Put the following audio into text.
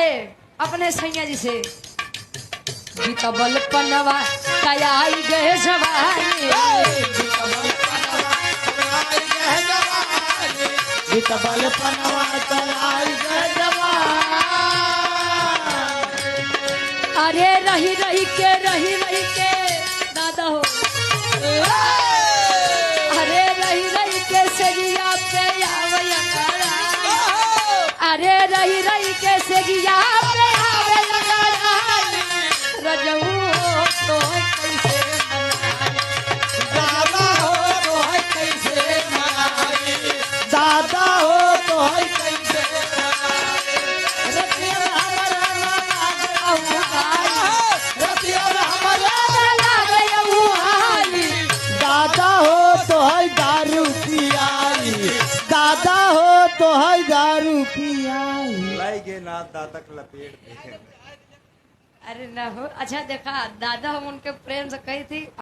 कहे अपने सैया जी से बीतबल पनवा कयाई गए जवानी बीतबल पनवा कयाई गए जवानी। अरे रही रही के दादा हो अरे रही के सजिया पे आवया करा अरे रही के सजिया पे आवया करा रजऊ तो कैसे दादा हो तो है कैसे मनाई, दादा हो तो है कैसे मनाई। रतिया हमारा रतिया हमारा दादा हो तो है दारू पियाई, दादा हो तो है दारू पियाई। लाएगे ना दातक लपेट देखे। अरे ना हो अच्छा देखा दादा हम उनके प्रेम से कही थी